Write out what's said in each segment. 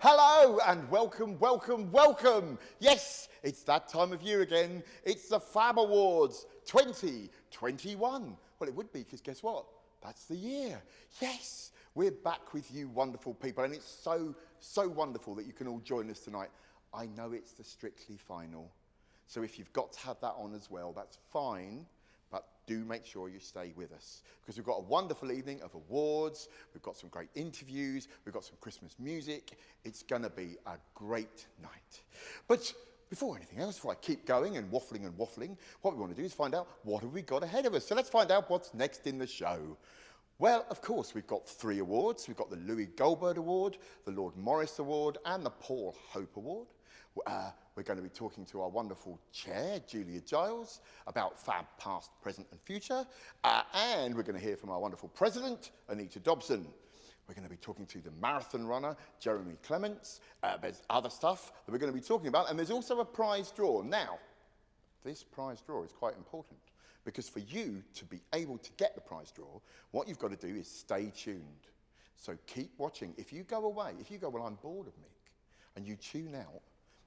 Hello and welcome, welcome, welcome. Yes, it's that time of year again. It's the Phab Awards 2021. Well, it would be because guess what? That's the year. Yes, we're back with you wonderful people, and it's so wonderful that you can all join us tonight. I know it's the Strictly final, so if you've got to have that on as well, that's fine. But do make sure you stay with us because we've got a wonderful evening of awards, we've got some great interviews, we've got some Christmas music. It's going to be a great night. But before anything else, before I keep going and waffling, what we want to do is find out what have we got ahead of us. So let's find out what's next in the show. Well, of course, we've got 3 awards. We've got the Louis Goldberg Award, the Lord Morris Award and the Paul Hope Award. We're going to be talking to our wonderful chair, Julia Giles, about Phab past, present and future. And we're going to hear from our wonderful president, Anita Dobson. We're going to be talking to the marathon runner, Jeremy Clements. There's other stuff that we're going to be talking about. And there's also a prize draw. Now, this prize draw is quite important because for you to be able to get the prize draw, what you've got to do is stay tuned. So keep watching. If you go away, if you go, well, I'm bored of Mik, and you tune out,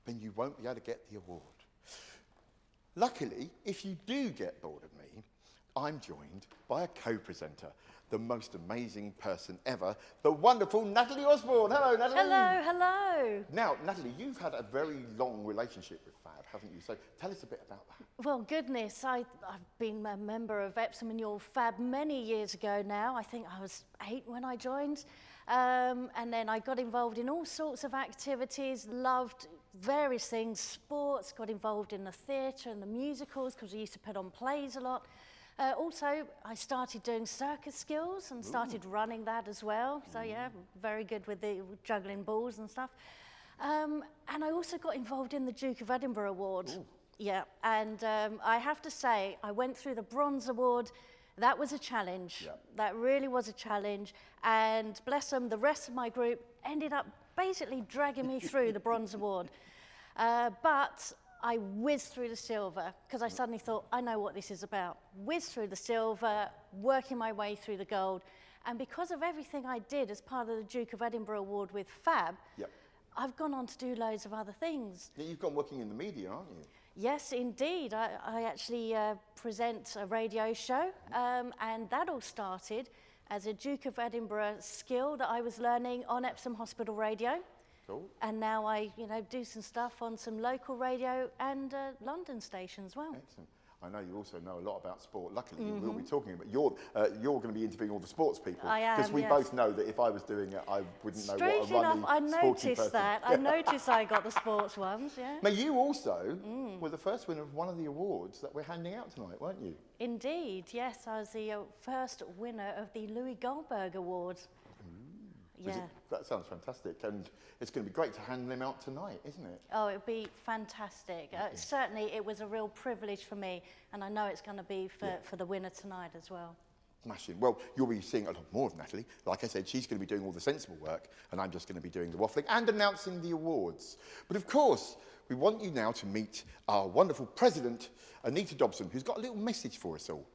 then you won't be able to get the award. Luckily, if you do get bored of me, I'm joined by a co-presenter, the most amazing person ever, the wonderful Natalie Osborne. Hello, Natalie. Hello, hello. Now, Natalie, you've had a very long relationship with Phab, haven't you? So tell us a bit about that. Well, goodness, I've been a member of Epsom and York Phab many years ago now. I think I was 8 when I joined. And then I got involved in all sorts of activities, loved various things, sports, got involved in the theatre and the musicals because we used to put on plays a lot. Also, I started doing circus skills and started running that as well. So yeah, very good with the juggling balls and stuff. And I also got involved in the Duke of Edinburgh Award. Ooh. Yeah, and I have to say, I went through the Bronze Award. That was a challenge. Yep. That really was a challenge. And bless them, the rest of my group ended up basically dragging me through the Bronze Award. But I whizzed through the silver because I suddenly thought, I know what this is about. Whizzed through the silver, working my way through the gold. And because of everything I did as part of the Duke of Edinburgh Award with Phab, yep, I've gone on to do loads of other things. Yeah, you've gone working in the media, aren't you? Yes, indeed. I actually present a radio show, and that all started as a Duke of Edinburgh skill that I was learning on Epsom Hospital Radio. Cool. And now I, do some stuff on some local radio and London station as well. Excellent. I know you also know a lot about sport. Luckily, you will be talking about. You're going to be interviewing all the sports people. I am. Because we both know that if I was doing it, I wouldn't know what a running, Strangely enough, I noticed person. that. I noticed I got the sports ones. Yeah. Now you also were the first winner of one of the awards that we're handing out tonight, weren't you? Indeed. Yes, I was the first winner of the Louis Goldberg Award. Yeah. That sounds fantastic, and it's going to be great to hand them out tonight, isn't it? Oh, it would be fantastic. Certainly, it was a real privilege for me, and I know it's going to be for the winner tonight as well. Smashing. Well, you'll be seeing a lot more of Natalie. Like I said, she's going to be doing all the sensible work, and I'm just going to be doing the waffling and announcing the awards. But of course, we want you now to meet our wonderful president, Anita Dobson, who's got a little message for us all.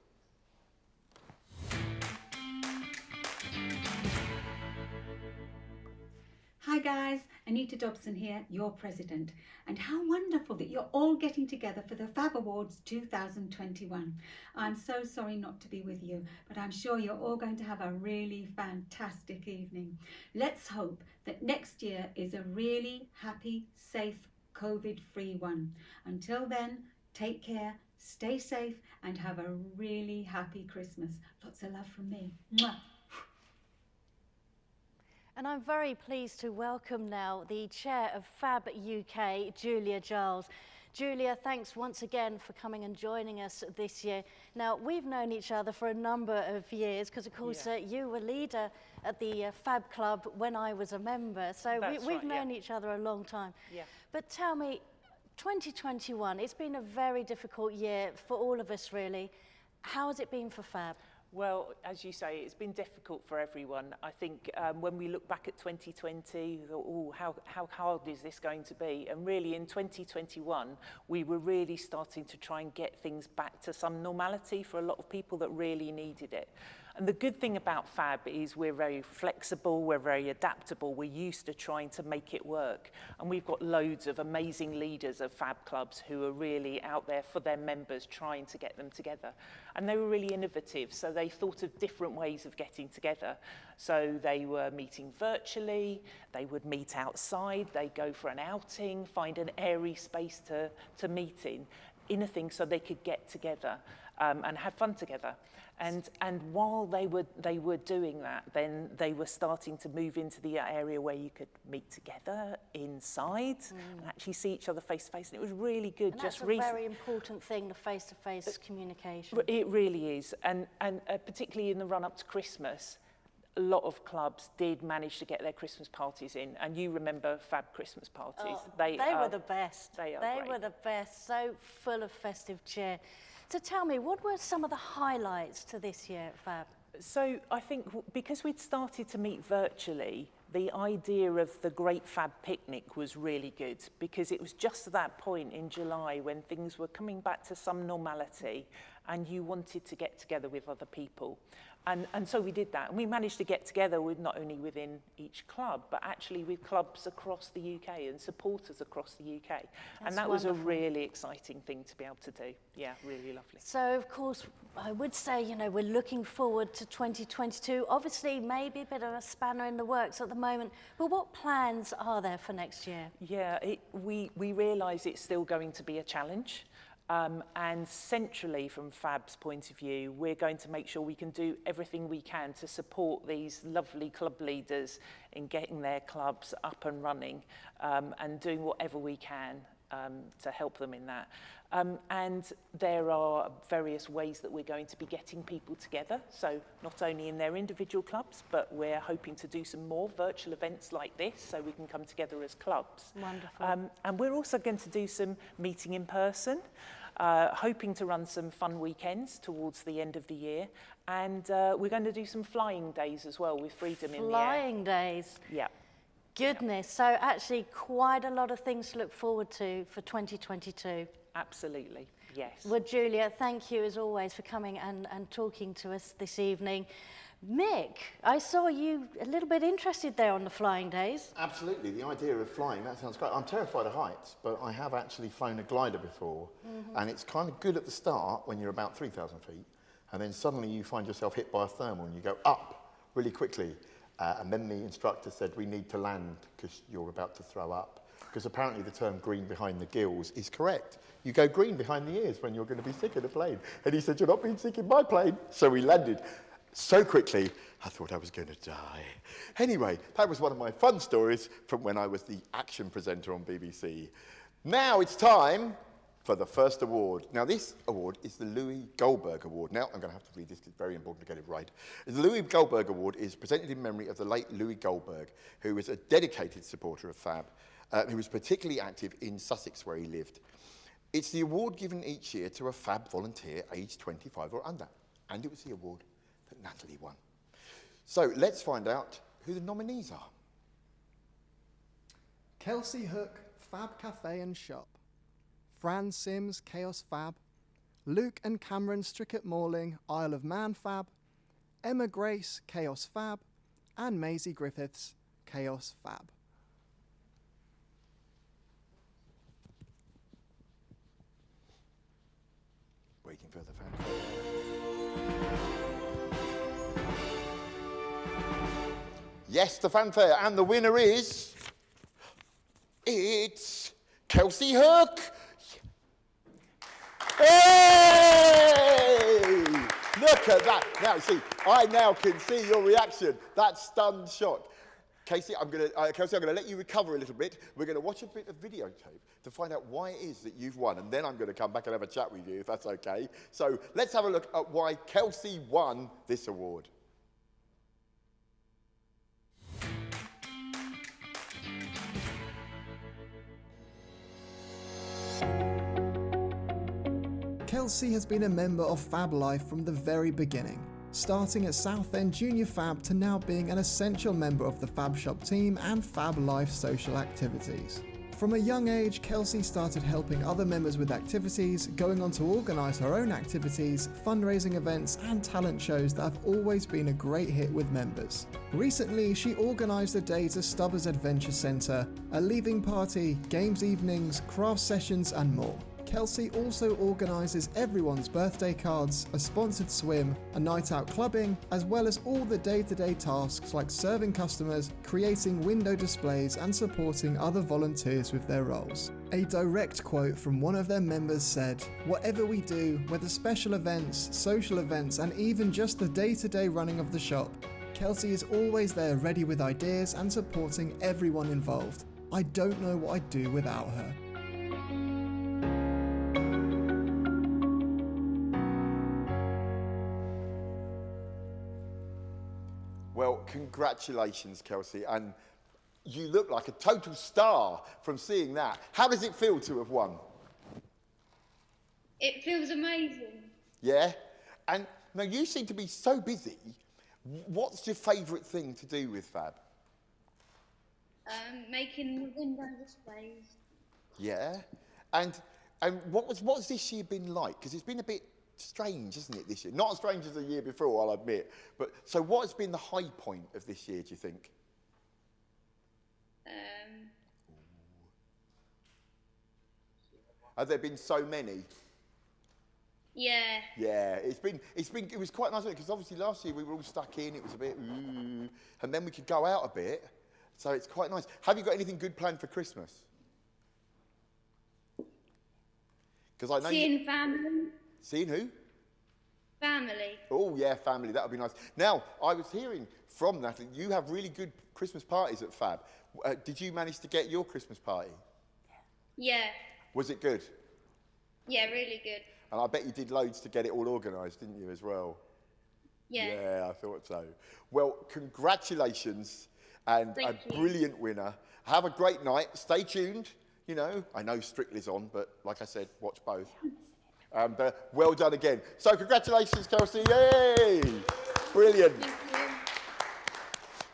Hi guys, Anita Dobson here, your president, and how wonderful that you're all getting together for the Phab Awards 2021. I'm so sorry not to be with you, but I'm sure you're all going to have a really fantastic evening. Let's hope that next year is a really happy, safe, COVID-free one. Until then, take care, stay safe, and have a really happy Christmas. Lots of love from me. Mwah. And I'm very pleased to welcome now the chair of Phab UK, Julia Giles. Julia, thanks once again for coming and joining us this year. Now, we've known each other for a number of years because, of course, you were leader at the Phab Club when I was a member. So we've known each other a long time. Yeah. But tell me, 2021, it's been a very difficult year for all of us, really. How has it been for Phab? Well, as you say, it's been difficult for everyone. I think when we look back at 2020, we thought, oh, how hard is this going to be? And really in 2021, we were really starting to try and get things back to some normality for a lot of people that really needed it. And the good thing about Phab is we're very flexible, we're very adaptable, we're used to trying to make it work. And we've got loads of amazing leaders of Phab clubs who are really out there for their members trying to get them together. And they were really innovative, so they thought of different ways of getting together. So they were meeting virtually, they would meet outside, they'd go for an outing, find an airy space to meet in a thing so they could get together and have fun together. And while they were doing that, then they were starting to move into the area where you could meet together inside and actually see each other face to face. And it was really good. And that's a very important thing, the face-to-face communication. It really is. And particularly in the run-up to Christmas, a lot of clubs did manage to get their Christmas parties in. And you remember Phab Christmas parties. Oh, they were the best. They were the best, so full of festive cheer. So tell me, what were some of the highlights to this year at Phab? So I think because we'd started to meet virtually, the idea of the Great Phab Picnic was really good, because it was just at that point in July when things were coming back to some normality and you wanted to get together with other people. And so we did that. And we managed to get together with not only within each club, but actually with clubs across the UK and supporters across the UK. And that was a really exciting thing to be able to do. Yeah, really lovely. So, of course, I would say, you know, we're looking forward to 2022. Obviously, maybe a bit of a spanner in the works at the moment, but what plans are there for next year? Yeah, we realise it's still going to be a challenge. And centrally, from Phab's point of view, we're going to make sure we can do everything we can to support these lovely club leaders in getting their clubs up and running and doing whatever we can to help them in that. And there are various ways that we're going to be getting people together. So not only in their individual clubs, but we're hoping to do some more virtual events like this so we can come together as clubs. Wonderful. And we're also going to do some meeting in person, hoping to run some fun weekends towards the end of the year. And we're going to do some flying days as well with Freedom in the Air. Flying days. Yeah. Goodness. So actually quite a lot of things to look forward to for 2022. Absolutely, yes. Well, Julia, thank you as always for coming and talking to us this evening. Mick, I saw you a little bit interested there on the flying days. Absolutely, the idea of flying, that sounds great. I'm terrified of heights, but I have actually flown a glider before, and it's kind of good at the start when you're about 3,000 feet, and then suddenly you find yourself hit by a thermal and you go up really quickly, and then the instructor said, we need to land because you're about to throw up. Because apparently the term green behind the gills is correct. You go green behind the ears when you're going to be sick in a plane. And he said, you're not being sick in my plane. So we landed so quickly, I thought I was going to die. Anyway, that was one of my fun stories from when I was the action presenter on BBC. Now it's time for the first award. Now this award is the Louis Goldberg Award. Now I'm going to have to read this because it's very important to get it right. The Louis Goldberg Award is presented in memory of the late Louis Goldberg, who was a dedicated supporter of Phab, who was particularly active in Sussex where he lived. It's the award given each year to a Phab volunteer aged 25 or under, and it was the award that Natalie won. So let's find out who the nominees are. Kelsey Hook, Phab Cafe and Shop. Fran Sims, Chaos Phab. Luke and Cameron Strickett Morling, Isle of Man Phab. Emma Grace, Chaos Phab. And Maisie Griffiths, Chaos Phab. Waiting for the fanfare. Yes, the fanfare, and the winner is... It's Kelsey Hook! Hey! Look at that. Now, see, I now can see your reaction. That stunned shock. Kelsey, I'm going to let you recover a little bit. We're going to watch a bit of videotape to find out why it is that you've won, and then I'm going to come back and have a chat with you, if that's okay. So let's have a look at why Kelsey won this award. Kelsey has been a member of Phab Life from the very beginning, starting at Southend Junior Phab to now being an essential member of the Phab Shop team and Phab Life social activities. From a young age, Kelsey started helping other members with activities, going on to organise her own activities, fundraising events and talent shows that have always been a great hit with members. Recently, she organised a day to Stubbers Adventure Centre, a leaving party, games evenings, craft sessions and more. Kelsey also organises everyone's birthday cards, a sponsored swim, a night out clubbing, as well as all the day-to-day tasks like serving customers, creating window displays and supporting other volunteers with their roles. A direct quote from one of their members said, "Whatever we do, whether special events, social events and even just the day-to-day running of the shop, Kelsey is always there ready with ideas and supporting everyone involved. I don't know what I'd do without her." Well, congratulations, Kelsey, and you look like a total star from seeing that. How does it feel to have won? It feels amazing. Yeah? And now you seem to be so busy. What's your favourite thing to do with Phab? Making window displays. Yeah? And what's this year been like? Because it's been a bit strange, isn't it, this year? Not as strange as the year before, I'll admit. But so what has been the high point of this year, do you think? Have there been so many? Yeah. Yeah, it was quite nice because obviously last year we were all stuck in, it was a bit and then we could go out a bit. So it's quite nice. Have you got anything good planned for Christmas? Because I know Seeing family. Seeing who? Family. Oh yeah, family, that would be nice. Now, I was hearing from Natalie, you have really good Christmas parties at Phab. Did you manage to get your Christmas party? Yeah. Was it good? Yeah, really good. And I bet you did loads to get it all organised, didn't you, as well? Yeah. Yeah, I thought so. Well, congratulations, and Thank a you. brilliant winner. Have a great night. Stay tuned. You know, I know Strictly's on, but like I said, watch both. Well done again. So congratulations, Kelsey. Yay! Brilliant. Thank you.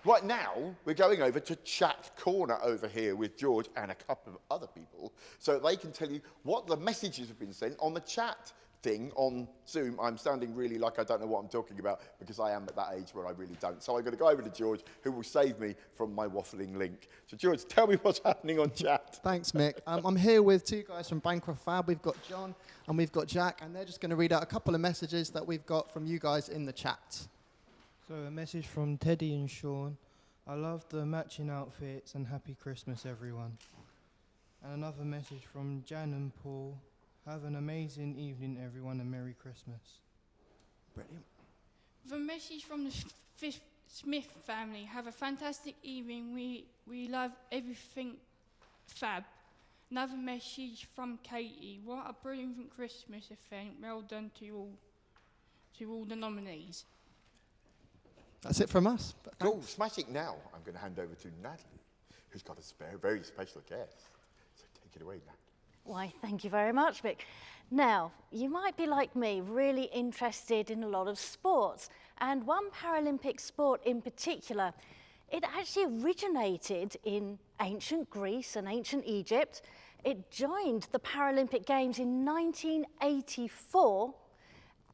Right now, we're going over to Chat Corner over here with George and a couple of other people so they can tell you what the messages have been sent on the chat thing on Zoom. I'm sounding really like I don't know what I'm talking about because I am at that age where I really don't. So I'm going to go over to George, who will save me from my waffling link. So George, tell me what's happening on chat. Thanks, Mick. I'm here with two guys from Bancroft Phab. We've got John and we've got Jack, and they're just going to read out a couple of messages that we've got from you guys in the chat. So a message from Teddy and Sean. I love the matching outfits and happy Christmas, everyone. And another message from Jan and Paul. Have an amazing evening, everyone, and Merry Christmas. Brilliant. The message from the Smith family. Have a fantastic evening. We love everything Phab. Another message from Katie. What a brilliant Christmas event. Well done to all the nominees. That's it from us. Cool, smash it now. I'm going to hand over to Natalie, who's got a very special guest. So take it away, Natalie. Why, thank you very much, Mick. Now, you might be like me, really interested in a lot of sports, and one Paralympic sport in particular. It actually originated in ancient Greece and ancient Egypt. It joined the Paralympic Games in 1984,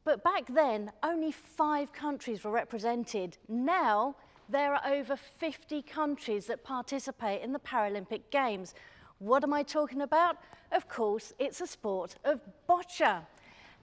but back then, only 5 countries were represented. Now, there are over 50 countries that participate in the Paralympic Games. What am I talking about? Of course, it's a sport of boccia.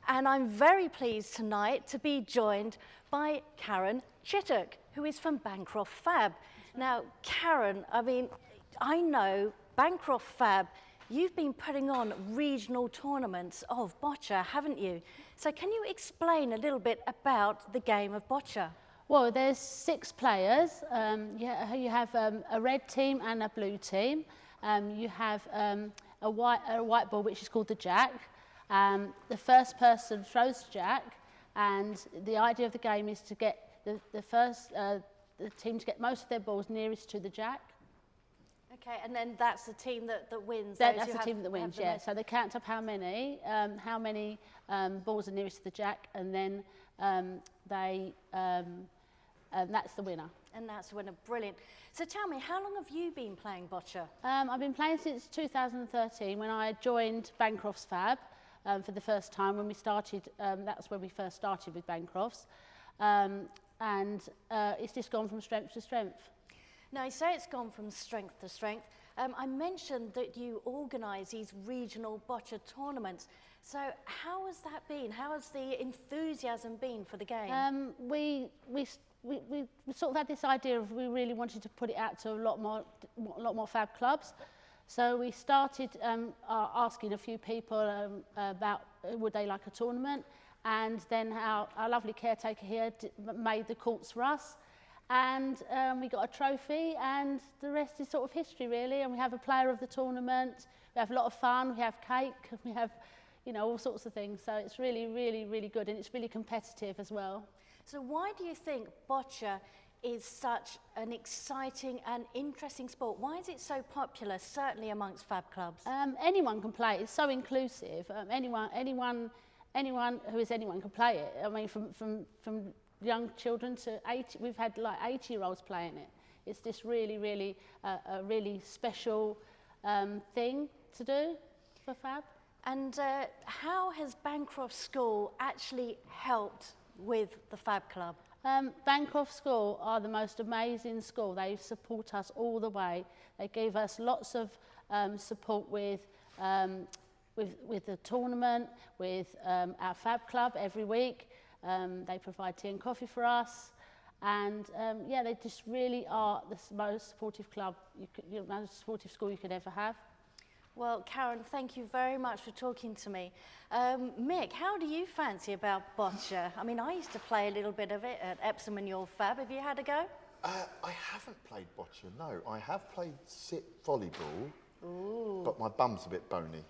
And I'm very pleased tonight to be joined by Karen Chittock, who is from Bancroft Phab. Now, Karen, I know Bancroft Phab, you've been putting on regional tournaments of boccia, haven't you? So can you explain a little bit about the game of boccia? Well, there's 6 players. You have a red team and a blue team. You have a white ball, which is called the jack. The first person throws the jack, and the idea of the game is to get the team to get most of their balls nearest to the jack. Okay, and then that's the team that wins. That's the team that wins, yeah. So they count up how many balls are nearest to the jack, and then they that's the winner. And that's when brilliant. So tell me, how long have you been playing boccia? I've been playing since 2013 when I joined Bancroft Phab for the first time when we started. That's when we first started with Bancrofts. It's just gone from strength to strength. Now, you say it's gone from strength to strength. I mentioned that you organise these regional boccia tournaments. So how has that been? How has the enthusiasm been for the game? We sort of had this idea of we really wanted to put it out to a lot more Phab clubs. So we started asking a few people about would they like a tournament, and then our lovely caretaker here made the courts for us, and we got a trophy, and the rest is sort of history really. And we have a player of the tournament. We have a lot of fun. We have cake. We have, you know, all sorts of things. So it's really, really, really good, and it's really competitive as well. So why do you think boccia is such an exciting and interesting sport? Why is it so popular, certainly amongst Phab clubs? Anyone can play it. It's so inclusive. Anyone who is anyone can play it. I mean, from young children to 80, we've had like 80-year-olds playing it. It's just really, really a really special thing to do for Phab. And how has Bancroft School actually helped with the Phab Club? Bancroft School are the most amazing school. They support us all the way. They give us lots of support with the tournament, with our Phab Club every week. They provide tea and coffee for us. And yeah, they just really are the most supportive club, most supportive school you could ever have. Well, Karen, thank you very much for talking to me. Mik, how do you fancy about boccia? I mean, I used to play a little bit of it at Epsom and your Phab. Have you had a go? I haven't played boccia, no. I have played sit volleyball, Ooh. but my bum's a bit bony,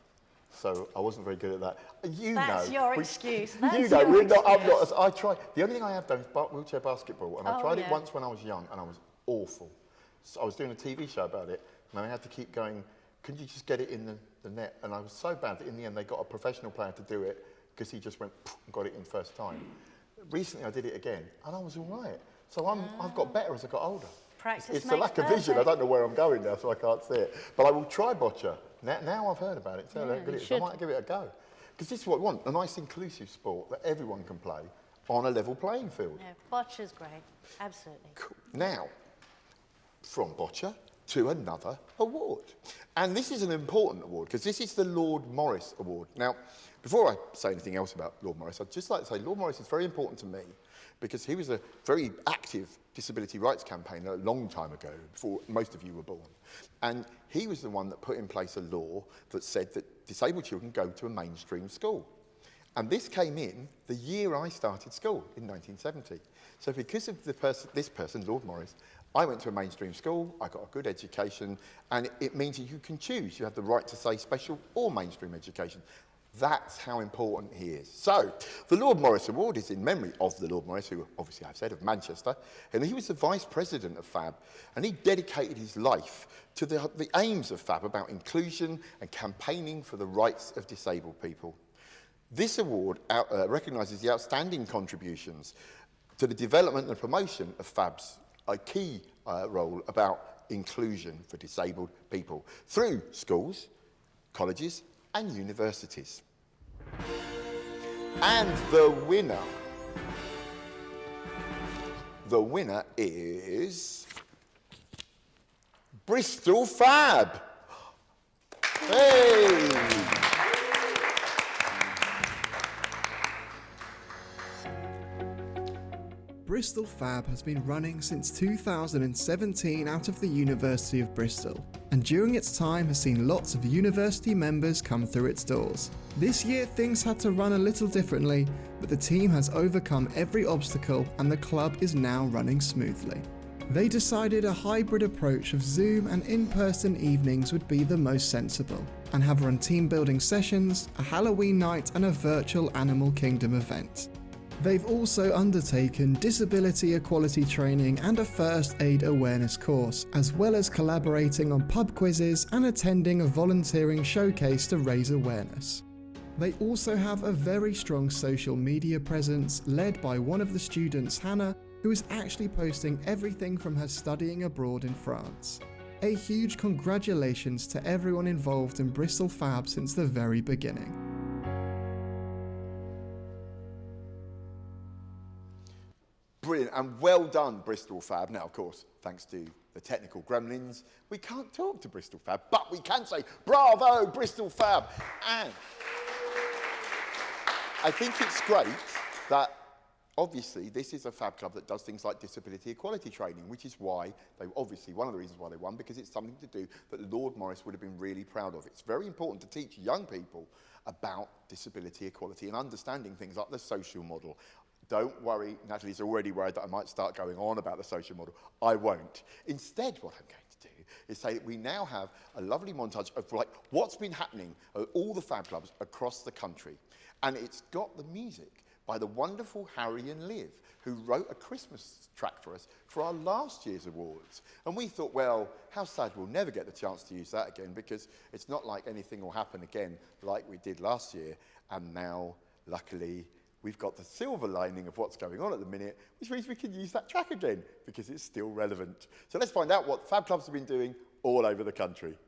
so I wasn't very good at that. That's your excuse. That's you know, your I'm excuse. not. I tried. The only thing I have done is wheelchair basketball, and I tried it yeah. once when I was young, and I was awful. So I was doing a TV show about it, and I had to keep going. Can you just get it in the net? And I was so bad that in the end they got a professional player to do it because he just went and got it in first time. Recently I did it again and I was all right. So I've got better as I got older. Practice It's the makes lack of vision. I perfect. don't know where I'm going now, so I can't see it. But I will try boccia. Now I've heard about it. So Yeah, you I should. might give it a go. Because this is what we want, a nice inclusive sport that everyone can play on a level playing field. Yeah, boccia's great. Absolutely. Cool. Now, from boccia to another award. And this is an important award because this is the Lord Morris Award. Now, before I say anything else about Lord Morris, I'd just like to say Lord Morris is very important to me because he was a very active disability rights campaigner a long time ago, before most of you were born. And he was the one that put in place a law that said that disabled children go to a mainstream school. And this came in the year I started school in 1970. So because of this person, Lord Morris, I went to a mainstream school, I got a good education, and it means that you can choose. You have the right to say special or mainstream education. That's how important he is. So, the Lord Morris Award is in memory of the Lord Morris, who obviously I've said of Manchester, and he was the vice president of Phab, and he dedicated his life to the aims of Phab about inclusion and campaigning for the rights of disabled people. This award recognises the outstanding contributions to the development and promotion of Phab's a key role about inclusion for disabled people through schools, colleges and universities. And the winner is Bristol Phab. Hey! Bristol Phab has been running since 2017 out of the University of Bristol, and during its time has seen lots of university members come through its doors. This year things had to run a little differently, but the team has overcome every obstacle and the club is now running smoothly. They decided a hybrid approach of Zoom and in-person evenings would be the most sensible, and have run team building sessions, a Halloween night and a virtual Animal Kingdom event. They've also undertaken disability equality training and a first aid awareness course, as well as collaborating on pub quizzes and attending a volunteering showcase to raise awareness. They also have a very strong social media presence led by one of the students, Hannah, who is actually posting everything from her studying abroad in France. A huge congratulations to everyone involved in Bristol Phab since the very beginning. Brilliant, and well done, Bristol Phab. Now, of course, thanks to the technical gremlins, we can't talk to Bristol Phab, but we can say, bravo, Bristol Phab. And I think it's great that, obviously, this is a Phab club that does things like disability equality training, which is why they, obviously, one of the reasons why they won, because it's something to do that Lord Morris would have been really proud of. It's very important to teach young people about disability equality and understanding things like the social model. Don't worry, Natalie's already worried that I might start going on about the social model. I won't. Instead, what I'm going to do is say that we now have a lovely montage of like what's been happening at all the Phab clubs across the country. And it's got the music by the wonderful Harry and Liv, who wrote a Christmas track for us for our last year's awards. And we thought, well, how sad we'll never get the chance to use that again, because it's not like anything will happen again like we did last year. And now, luckily, we've got the silver lining of what's going on at the minute, which means we can use that track again, because it's still relevant. So let's find out what Phab clubs have been doing all over the country.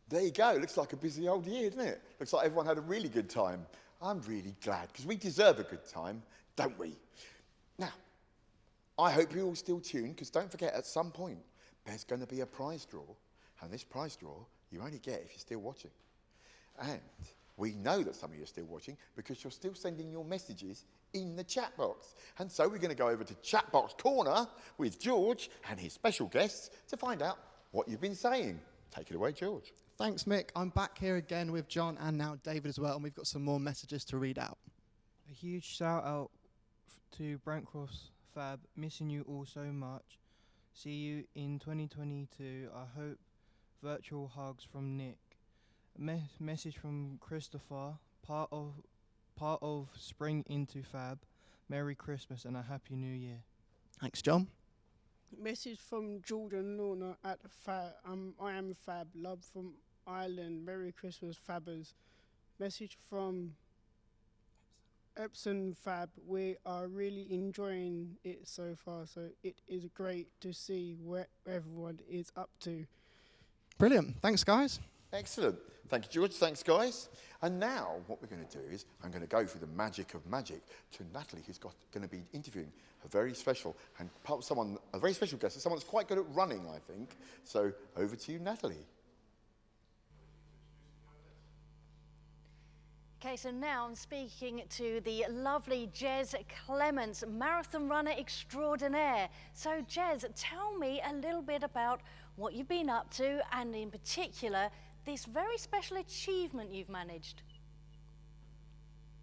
There you go. Looks like a busy old year, doesn't it? Looks like everyone had a really good time. I'm really glad, because we deserve a good time, don't we? Now, I hope you're all still tuned, because don't forget, at some point, there's going to be a prize draw. And this prize draw, you only get if you're still watching. And we know that some of you are still watching, because you're still sending your messages in the chat box. And so we're going to go over to Chat Box Corner with George and his special guests to find out what you've been saying. Take it away, George. Thanks, Mick. I'm back here again with John and now David as well, and we've got some more messages to read out. A huge shout out to Bancroft Phab, missing you all so much. See you in 2022. I hope. Virtual hugs from Nick. Message from Christopher, part of Spring into Phab. Merry Christmas and a Happy New Year. Thanks, John. Message from Jordan Lorna at Phab. I am Phab. Love from Ireland. Merry Christmas, Phabbers. Message from Epsom Phab. We are really enjoying it so far. So it is great to see where everyone is up to. Brilliant. Thanks, guys. Excellent. Thank you, George. Thanks, guys. And now what we're going to do is I'm going to go through the magic of magic to Natalie, who's going to be interviewing a very special a very special guest, someone that's quite good at running, I think. So over to you, Natalie. Okay, so now I'm speaking to the lovely Jez Clements, marathon runner extraordinaire. So Jez, tell me a little bit about what you've been up to, and in particular, this very special achievement you've managed.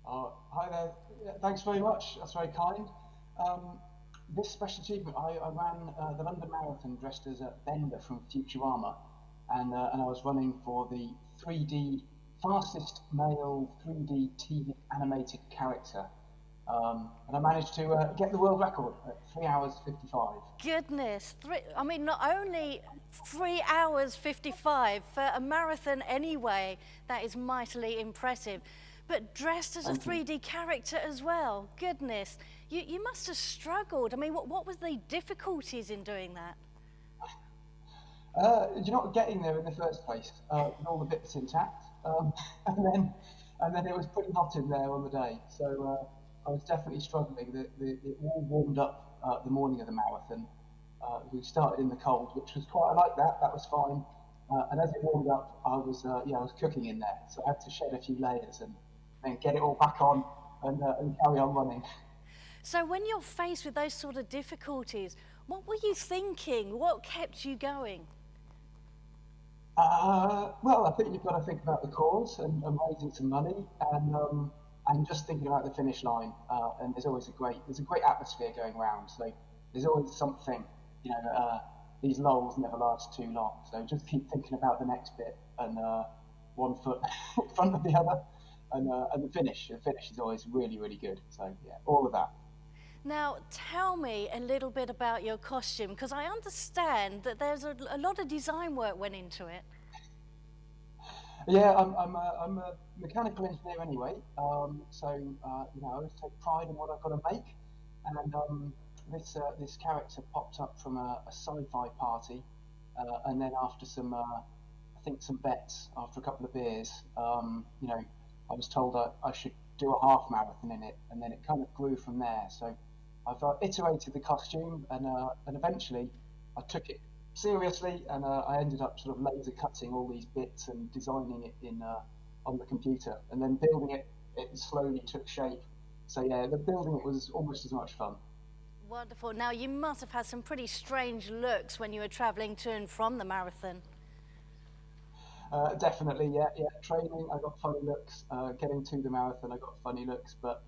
Hi there. Yeah, thanks very much. That's very kind. This special achievement, I ran the London Marathon dressed as a Bender from Futurama, and I was running for the 3D fastest male 3D TV animated character. And I managed to get the world record at 3 hours 55. Goodness, I mean, not only 3 hours 55 for a marathon anyway, that is mightily impressive, but dressed as a 3D character as well. Goodness, you must have struggled. I mean, what was the difficulties in doing that? You're not getting there in the first place, with all the bits intact, and then it was pretty hot in there on the day, so I was definitely struggling. It all warmed up the morning of the marathon. We started in the cold, which was quite, I like that. That was fine. And as it warmed up, I was cooking in there, so I had to shed a few layers and then get it all back on and carry on running. So when you're faced with those sort of difficulties, what were you thinking? What kept you going? Well, I think you've got to think about the cause and raising some money, and just thinking about the finish line. And there's always a great atmosphere going around. So there's always something, these lulls never last too long. So just keep thinking about the next bit, and one foot in front of the other, and the finish. The finish is always really, really good. So yeah, all of that. Now, tell me a little bit about your costume, because I understand that there's a lot of design work went into it. Yeah, I'm a mechanical engineer anyway, so I always take pride in what I've got to make. And this character popped up from a sci-fi party, and then after some bets, after a couple of beers, I was told I should do a half marathon in it, and then it kind of grew from there. So I've iterated the costume, and eventually I took it seriously, and I ended up sort of laser cutting all these bits and designing it on the computer, and then building it. It slowly took shape. So yeah, the building it was almost as much fun. Wonderful. Now, you must have had some pretty strange looks when you were travelling to and from the marathon. Definitely, yeah. Training, I got funny looks. Getting to the marathon, I got funny looks. But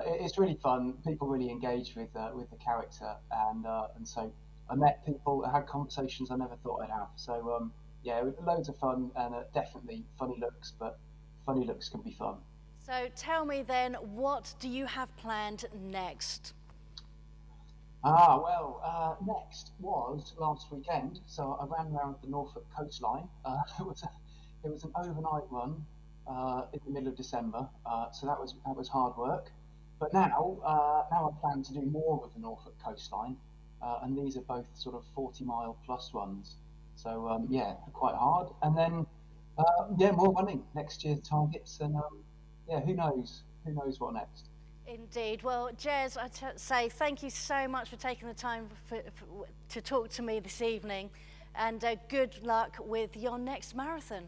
it's really fun. People really engage with the character, and so I met people, I had conversations I never thought I'd have. So yeah, loads of fun, and definitely funny looks. But funny looks can be fun. So tell me then, what do you have planned next? Well, next was last weekend, so I ran around the Norfolk coastline. It was an overnight run in the middle of December, so that was hard work. But now I plan to do more of the Norfolk coastline, and these are both sort of 40-mile plus runs. So yeah, quite hard. And then more running next year's targets, and yeah, who knows what next. Indeed. Well, Jez, I say thank you so much for taking the time to talk to me this evening, and good luck with your next marathon.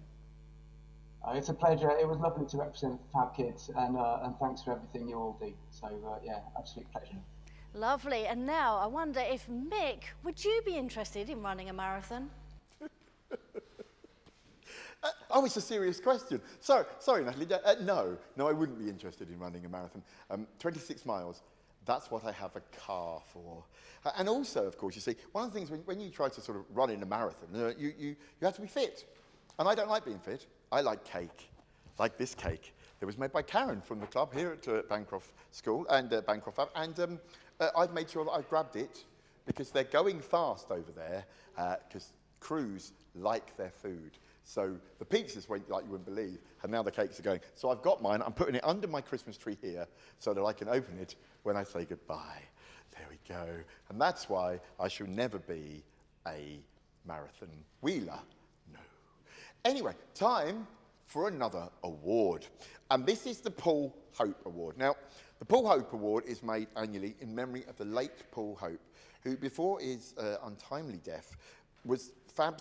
It's a pleasure. It was lovely to represent the Phab kids, and thanks for everything you all do. So yeah, absolute pleasure. Lovely. And now I wonder if Mik, would you be interested in running a marathon? Oh, it's a serious question. Sorry, Natalie. No, I wouldn't be interested in running a marathon. 26 miles, that's what I have a car for. And also, of course, you see, one of the things when you try to sort of run in a marathon, you have to be fit. And I don't like being fit. I like cake, like this cake that was made by Karen from the club here at Bancroft School and Bancroft Phab. And I've made sure that I've grabbed it because they're going fast over there because crews like their food. So the pizzas went like you wouldn't believe, and now the cakes are going. So I've got mine. I'm putting it under my Christmas tree here so that I can open it when I say goodbye. There we go. And that's why I shall never be a marathon wheeler. No. Anyway, time for another award. And this is the Paul Hope Award. Now, the Paul Hope Award is made annually in memory of the late Paul Hope, who before his untimely death was Phab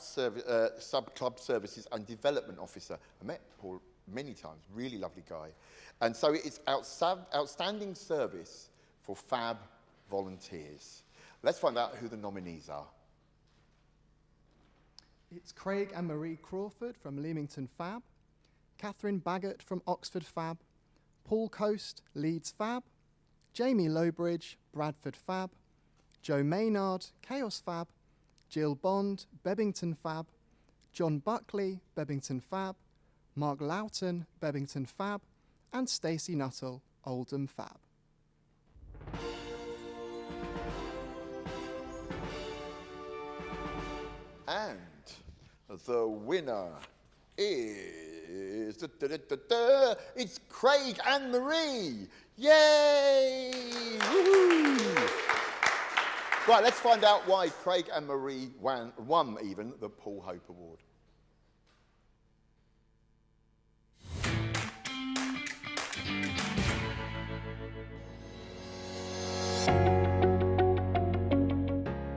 Sub-Club Services and Development Officer. I met Paul many times, really lovely guy. And so it's outstanding service for Phab volunteers. Let's find out who the nominees are. It's Craig and Marie Crawford from Leamington Phab, Catherine Baggott from Oxford Phab, Paul Coast, Leeds Phab, Jamie Lowbridge, Bradford Phab, Joe Maynard, Chaos Phab, Jill Bond, Bebington Phab, John Buckley, Bebington Phab, Mark Loughton, Bebington Phab, and Stacey Nuttall, Oldham Phab. And the winner is... It's Craig and Marie! Yay! Woohoo! Right, let's find out why Craig and Marie won even the Paul Hope Award.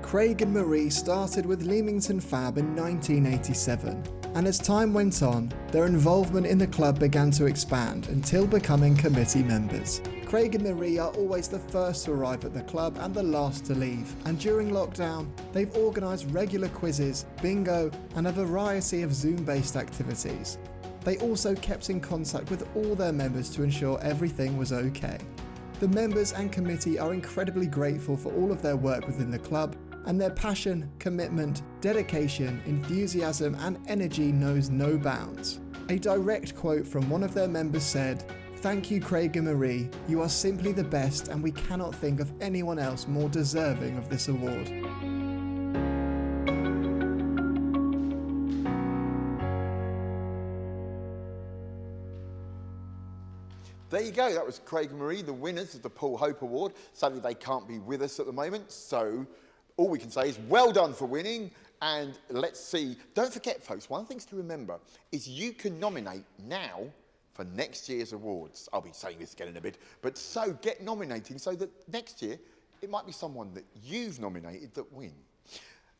Craig and Marie started with Leamington Phab in 1987, and as time went on, their involvement in the club began to expand until becoming committee members. Craig and Marie are always the first to arrive at the club and the last to leave, and during lockdown, they've organised regular quizzes, bingo, and a variety of Zoom-based activities. They also kept in contact with all their members to ensure everything was okay. The members and committee are incredibly grateful for all of their work within the club, and their passion, commitment, dedication, enthusiasm and energy knows no bounds. A direct quote from one of their members said, "Thank you, Craig and Marie. You are simply the best and we cannot think of anyone else more deserving of this award." There you go, that was Craig and Marie, the winners of the Paul Hope Award. Sadly, they can't be with us at the moment, so all we can say is well done for winning, and let's see. Don't forget, folks, one of the things to remember is you can nominate now for next year's awards. I'll be saying this again in a bit, but so get nominating so that next year it might be someone that you've nominated that win.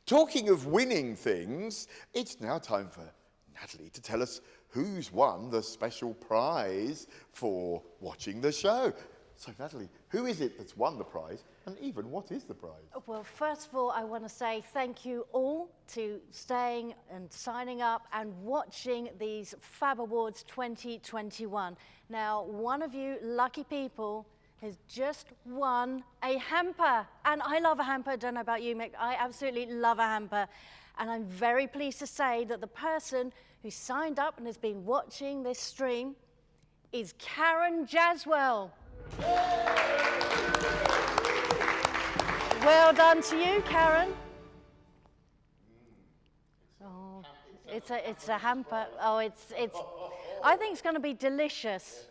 Talking of winning things, it's now time for Natalie to tell us who's won the special prize for watching the show. So, Natalie, who is it that's won the prize, and even what is the prize? Well, first of all, I want to say thank you all to staying and signing up and watching these Phab Awards 2021. Now, one of you lucky people has just won a hamper, and I love a hamper. Don't know about you, Mick. I absolutely love a hamper, and I'm very pleased to say that the person who signed up and has been watching this stream is Karen Jaswell. Well done to you, Karen. Oh, it's a hamper. Oh, it's. I think it's going to be delicious.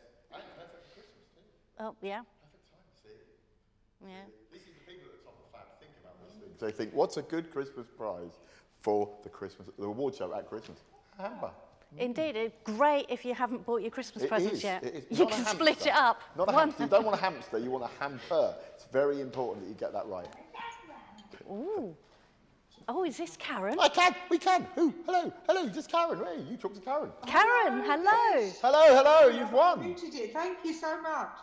Oh, yeah. Yeah. This is the people at the top of Phab think about these things. They think, what's a good Christmas prize for the award show at Christmas? A hamper. Indeed, it's great if you haven't bought your Christmas presents yet. It is. You can split it up. Not a hamster. You don't want a hamster, you want a hamper. It's very important that you get that right. Ooh. Oh, is this Karen? We can. Who? Hello, just Karen. Hey, you talk to Karen. Karen, hello. Hello, you've won. Thank you so much.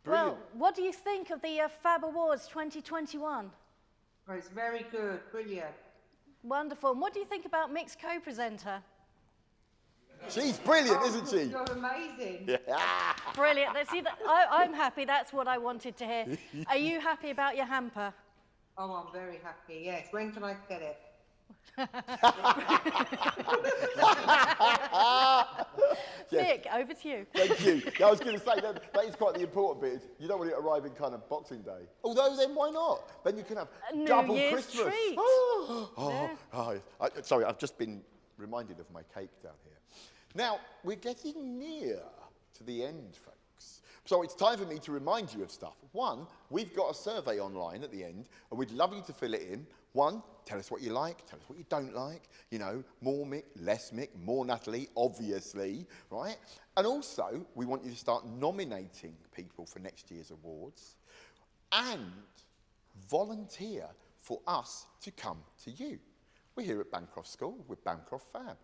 Brilliant. Well, what do you think of the Phab Awards 2021? Well, it's very good, brilliant. Wonderful. And what do you think about Mik's co-presenter? She's brilliant, isn't she? You're amazing. Yeah. Brilliant. See, I'm happy. That's what I wanted to hear. Are you happy about your hamper? Oh, I'm very happy, yes. When can I get it? Mick, over to you. Thank you. Yeah, I was going to say, that is quite the important bit. You don't want it arriving kind of Boxing Day. Although, then why not? Then you can have double Year's Christmas. treat. Sorry, I've just been reminded of my cake down here. Now, we're getting near to the end, folks. So it's time for me to remind you of stuff. One, we've got a survey online at the end, and we'd love you to fill it in. One, tell us what you like, tell us what you don't like. You know, more Mik, less Mik, more Natalie, obviously, right? And also, we want you to start nominating people for next year's awards and volunteer for us to come to you. We're here at Bancroft School with Bancroft Phab.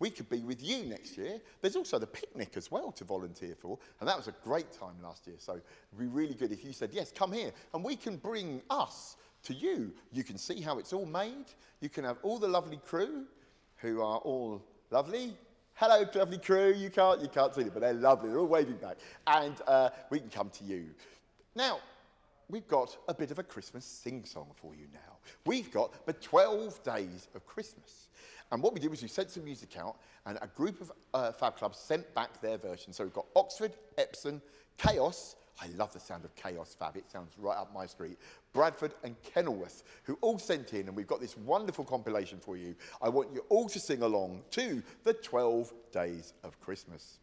We could be with you next year. There's also the picnic as well to volunteer for, and that was a great time last year, so it'd be really good if you said, yes, come here, and we can bring us to you. You can see how it's all made. You can have all the lovely crew who are all lovely. Hello, lovely crew. You can't see them, but they're lovely. They're all waving back. And we can come to you. Now, we've got a bit of a Christmas sing-song for you now. We've got the 12 days of Christmas. And what we did was we sent some music out, and a group of Phab clubs sent back their version. So we've got Oxford, Epsom, Chaos. I love the sound of Chaos Phab. It sounds right up my street. Bradford and Kenilworth, who all sent in, and we've got this wonderful compilation for you. I want you all to sing along to the 12 days of Christmas.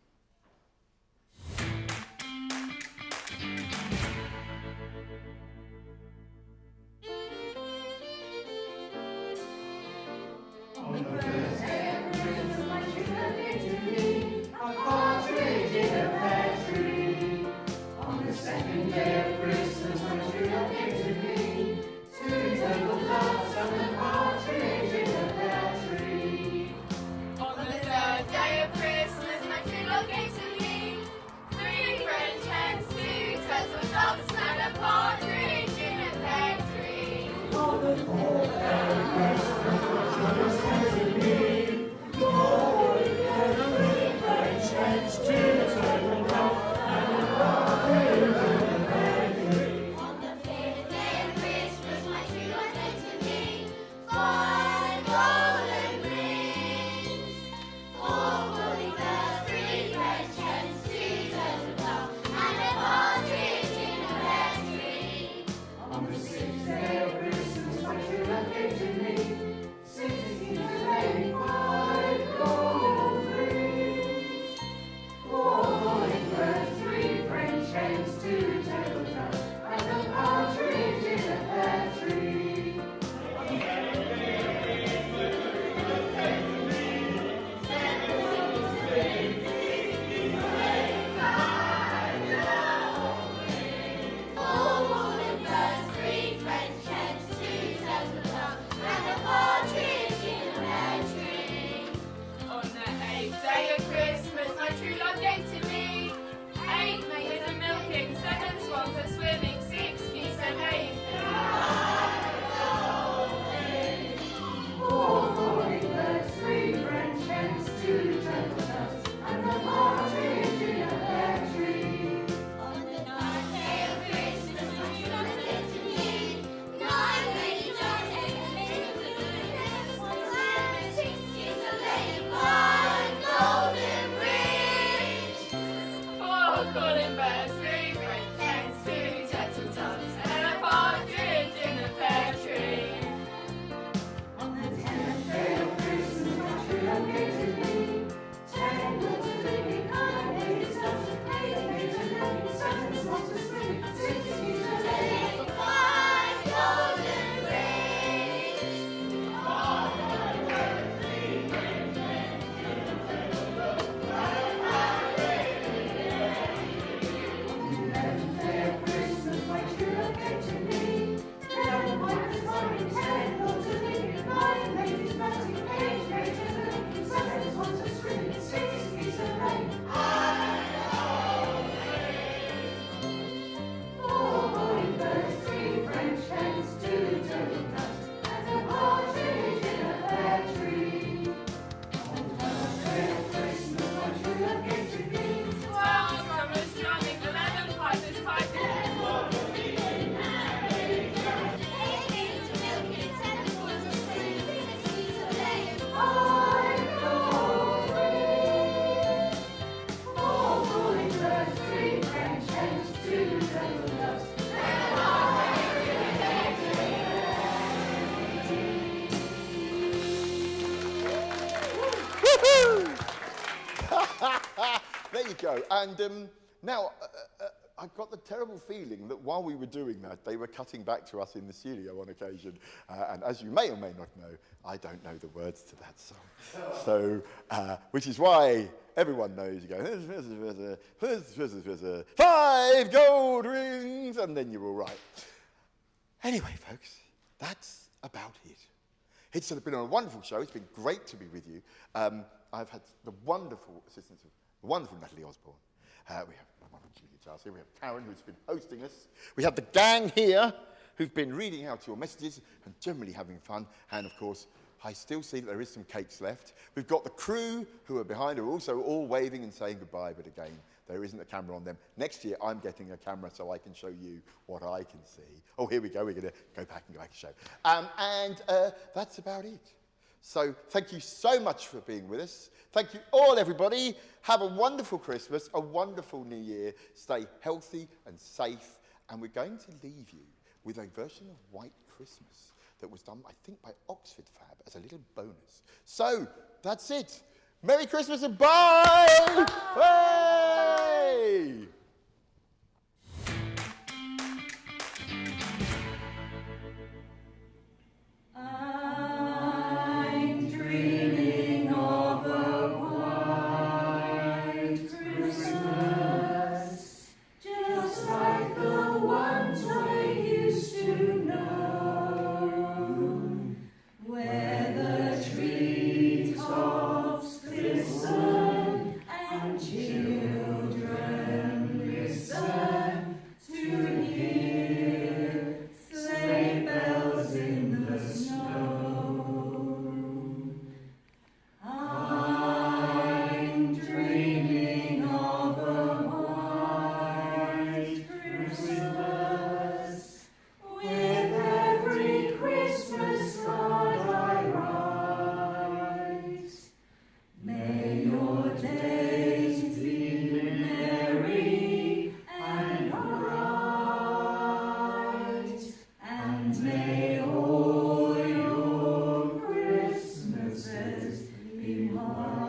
On the sixth day of Christmas, my true love gave to me you go. And now, I got the terrible feeling that while we were doing that, they were cutting back to us in the studio on occasion. And as you may or may not know, I don't know the words to that song. So, which is why everyone knows you go, 5 gold rings, and then you're all right. Anyway, folks, that's about it. It's been a wonderful show. It's been great to be with you. I've had the wonderful assistance of the wonderful Natalie Osborne. We have my wonderful Julia Giles here. We have Karen, who's been hosting us. We have the gang here, who've been reading out your messages and generally having fun. And, of course, I still see that there is some cakes left. We've got the crew who are behind, who are also all waving and saying goodbye, but again, there isn't a camera on them. Next year, I'm getting a camera so I can show you what I can see. Oh, here we go. We're going to go back and show. And that's about it. So thank you so much for being with us. Thank you all, everybody. Have a wonderful Christmas, a wonderful New Year. Stay healthy and safe. And we're going to leave you with a version of White Christmas that was done, I think, by Oxford Phab as a little bonus. So that's it. Merry Christmas and bye! Hey! I'm dreaming of a white Christmas, just like the ones I used to know, where the treetops glisten and children listen to hear sleigh bells in the snow. I'm dreaming of a white Christmas, with every Christmas card I write. May your days be merry and bright, and may all your Christmases be mine.